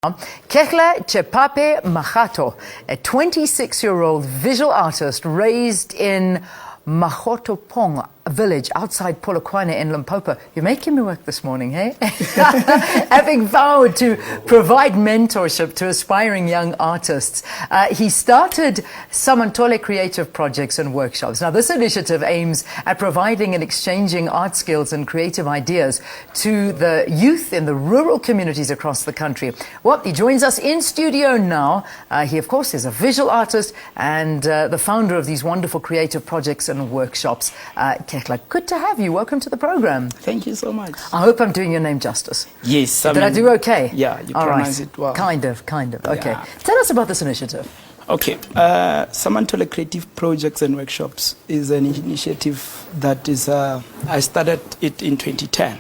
Khehla Chepape Makgato, a 26-year-old visual artist raised in Makgato village outside Polokwane in Limpopo. You're making me work this morning, hey? Having vowed to provide mentorship to aspiring young artists, he started Samantole Creative Projects and Workshops. Now, this initiative aims at providing and exchanging art skills and creative ideas to the youth in the rural communities across the country. Well, he joins us in studio now. He, of course, is a visual artist and the founder of these wonderful creative projects and workshops. Khehla, good to have you. Welcome to the program. Thank you so much. I hope I'm doing your name justice. Yes. Did I do okay? Yeah, you pronounce it well. Kind of. Okay. Yeah. Tell us about this initiative. Okay. Samantole Creative Projects and Workshops is an initiative that is, I started it in 2010.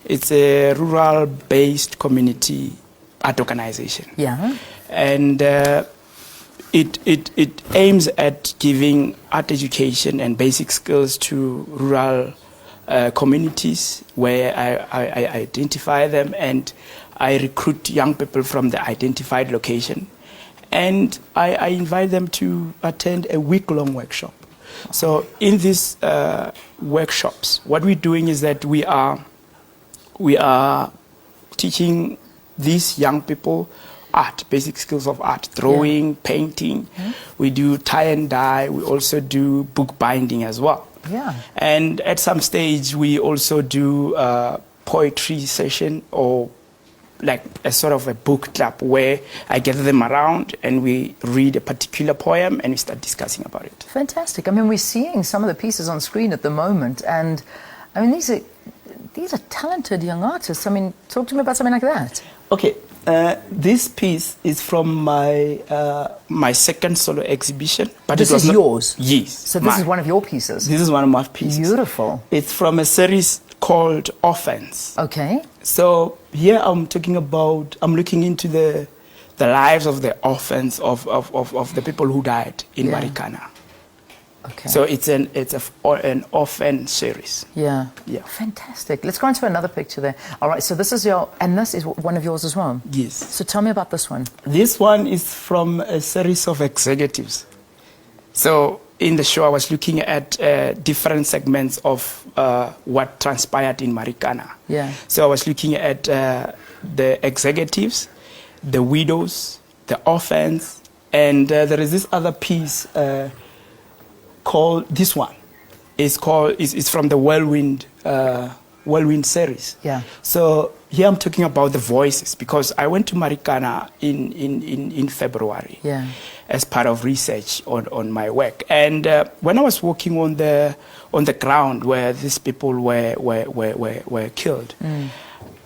It's a rural-based community art organization. Yeah. And it aims at giving art education and basic skills to rural communities where I identify them and I recruit young people from the identified location. And I invite them to attend a week-long workshop. So in these workshops, what we're doing is that we are teaching these young people art, basic skills of art, drawing, painting. We do tie and dye. We also do book binding as well. Yeah. And at some stage, we also do a poetry session or like a sort of a book club where I gather them around and we read a particular poem and we start discussing about it. Fantastic. I mean, we're seeing some of the pieces on screen at the moment, and I mean, these are talented young artists. I mean, talk to me about something like that. Okay. This piece is from my my second solo exhibition. But this is yours? Yes. So this is one of your pieces? This is one of my pieces. Beautiful. It's from a series called Offense. Okay. So here I'm looking into the lives of the orphans of the people who died in Marikana. Okay. So it's an orphan series. Yeah. Yeah. Fantastic. Let's go on to another picture there. All right. So this is this is one of yours as well. Yes. So tell me about this one. This one is from a series of executives. So in the show, I was looking at different segments of what transpired in Marikana. Yeah. So I was looking at the executives, the widows, the orphans, and there is this other piece called, this one is from the Whirlwind series. Yeah. So here I'm talking about the voices because I went to Marikana in February. Yeah. As part of research on my work. And when I was walking on the ground where these people were killed,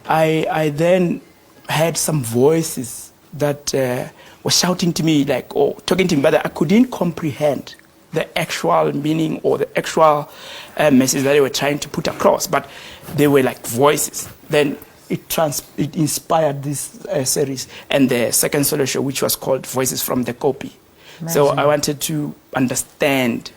I then heard some voices that were shouting to me, like, or talking to me, but I couldn't comprehend the actual meaning or the actual message that they were trying to put across, but they were like voices. Then it inspired this series and the second solo show, which was called Voices from the Copy. Amazing. So I wanted to understand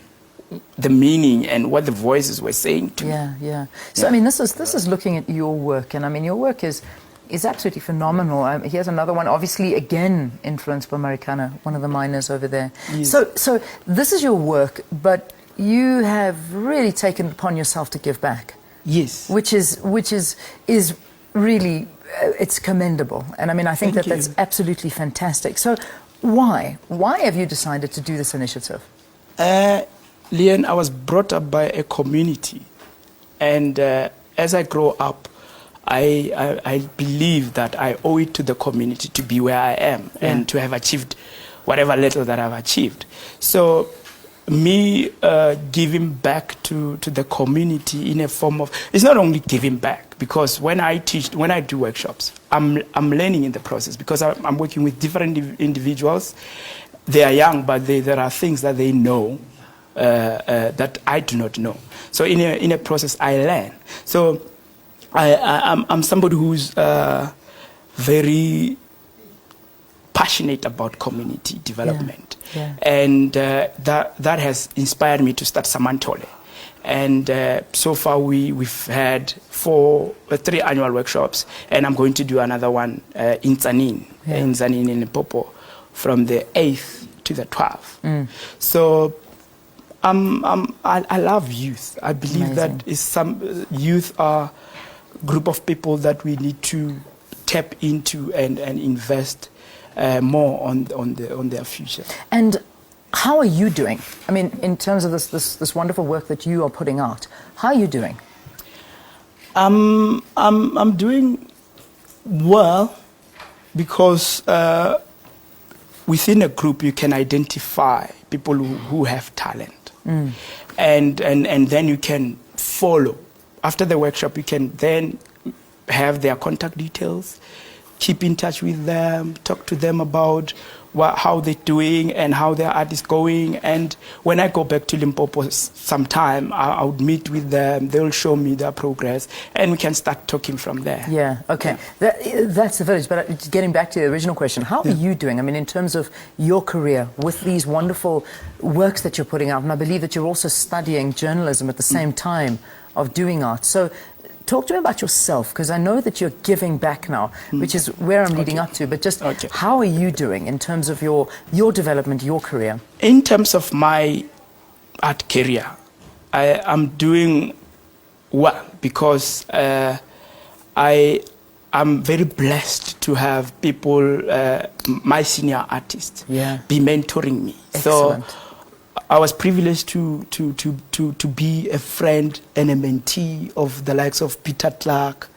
the meaning and what the voices were saying to me. Yeah. So I mean, this is looking at your work, and I mean, your work is absolutely phenomenal. Here's another one, obviously again influenced by Marikana, one of the miners over there. Yes. So this is your work, but you have really taken it upon yourself to give back. Yes. Which is really it's commendable, and I mean, I think that's absolutely fantastic. So why have you decided to do this initiative? Leanne, I was brought up by a community, and as I grow up, I believe that I owe it to the community to be where I am and to have achieved whatever little that I've achieved. So me giving back to the community in a form of, it's not only giving back, because when I do workshops, I'm learning in the process because I'm working with different individuals. They are young, but there are things that they know that I do not know. So in a process, I learn. So I'm somebody who's very passionate about community development. Yeah. And that has inspired me to start Samantole. And so far we've had 3 annual workshops, and I'm going to do another one in Tsanin in Tzaneen in Limpopo from the 8th to the 12th. So I love youth. I believe that is some youth are a group of people that we need to tap into and invest more on their future. And how are you doing? I mean, in terms of this wonderful work that you are putting out, how are you doing? I'm doing well because within a group you can identify people who have talent, and then you can follow. After the workshop, you can then have their contact details, keep in touch with them, talk to them about how they're doing and how their art is going. And when I go back to Limpopo sometime, I would meet with them. They'll show me their progress, and we can start talking from there. Yeah, okay. Yeah. That's the village. But getting back to the original question, how are you doing? I mean, in terms of your career with these wonderful works that you're putting out, and I believe that you're also studying journalism at the same time of doing art. So talk to me about yourself, because I know that you're giving back now, which is where I'm leading up to. But just how are you doing in terms of your development, your career? In terms of my art career, I'm doing well because I'm very blessed to have people, my senior artists, be mentoring me. Excellent. So I was privileged to be a friend and a mentee of the likes of Peter Clark,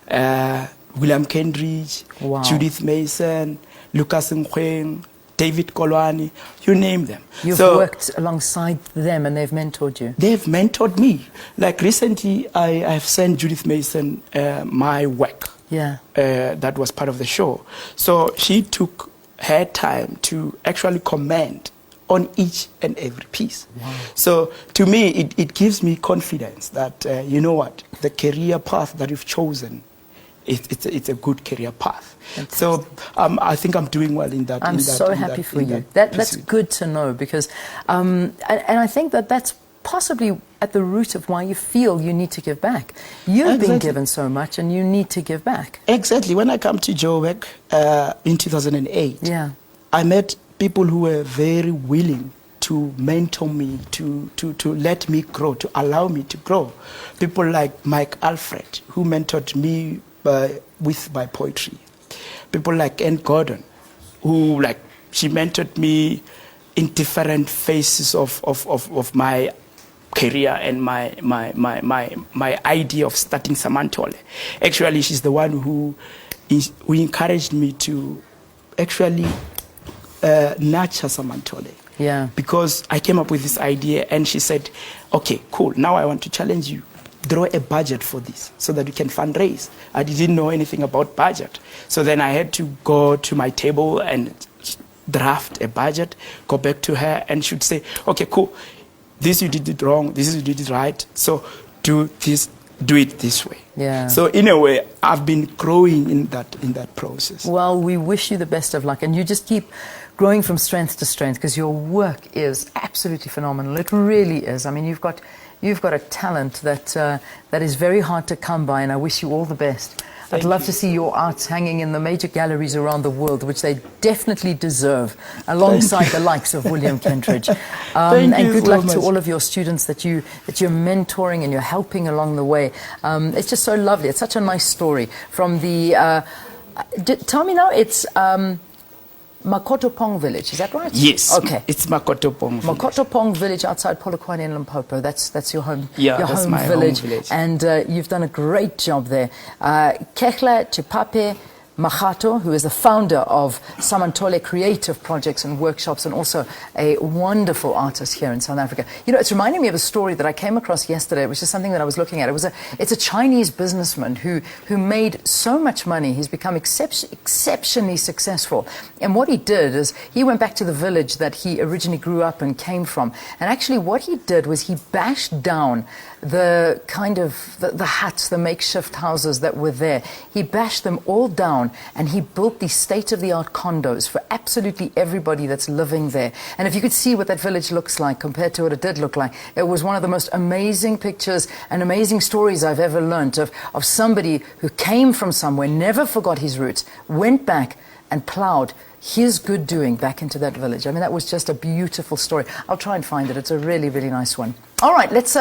William Kendridge, Judith Mason, Lucas Nkweng, David Kolwani, you name them. You've worked alongside them and they've mentored you. They've mentored me. Like recently, I have sent Judith Mason my work. That was part of the show. So she took her time to actually comment on each and every piece. So to me, it gives me confidence that, you know what, the career path that you've chosen, it's a good career path. Fantastic. So I think I'm doing well in that. I'm so happy for you. That's good to know, because, and I think that that's possibly at the root of why you feel you need to give back. You've been given so much and you need to give back. Exactly. When I came to Joburg in 2008, I met people who were very willing to mentor me, to let me grow, to allow me to grow. People like Mike Alfred, who mentored me with my poetry. People like Anne Gordon, who she mentored me in different phases of my career and my idea of starting Samantole. Actually, she's the one who encouraged me to actually nurture Samantole. Because I came up with this idea and she said, okay, cool, now I want to challenge you. Draw a budget for this so that you can fundraise. I didn't know anything about budget. So then I had to go to my table and draft a budget, go back to her, and she'd say, okay, cool, this you did it wrong, this you did it right, so do it this way. So in a way, I've been growing in that process. Well, we wish you the best of luck, and you just keep growing from strength to strength, because your work is absolutely phenomenal. It really is. I mean, you've got a talent that is very hard to come by, and I wish you all the best. I'd love to see your art hanging in the major galleries around the world, which they definitely deserve, alongside the likes of William Kendridge. And good luck to all of your students that you're mentoring and you're helping along the way. It's just so lovely. It's such a nice story. From the, tell me now, it's Makgato Pong village, is that right? Yes. Okay. It's Makgato Pong village. Makgato Pong village outside Polokwane in Limpopo. That's your home. That's my village. home village. And you've done a great job there. Khehla Chepape Makgato, who is the founder of Samantole Creative Projects and Workshops, and also a wonderful artist here in South Africa. You know, it's reminding me of a story that I came across yesterday, which is something that I was looking at. It's a Chinese businessman who made so much money. He's become exceptionally successful. And what he did is he went back to the village that he originally grew up and came from. And actually what he did was he bashed down the kind of the huts, the makeshift houses that were there. He bashed them all down, and he built these state-of-the-art condos for absolutely everybody that's living there. And if you could see what that village looks like compared to what it did look like, it was one of the most amazing pictures and amazing stories I've ever learned of somebody who came from somewhere, never forgot his roots, went back, and plowed his good doing back into that village. I mean, that was just a beautiful story. I'll try and find it. It's a really, really nice one. All right, let's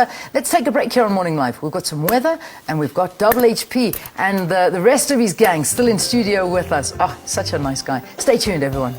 take a break here on Morning Live. We've got some weather, and we've got Double HP and the rest of his gang still in studio with us. Oh, such a nice guy. Stay tuned, everyone.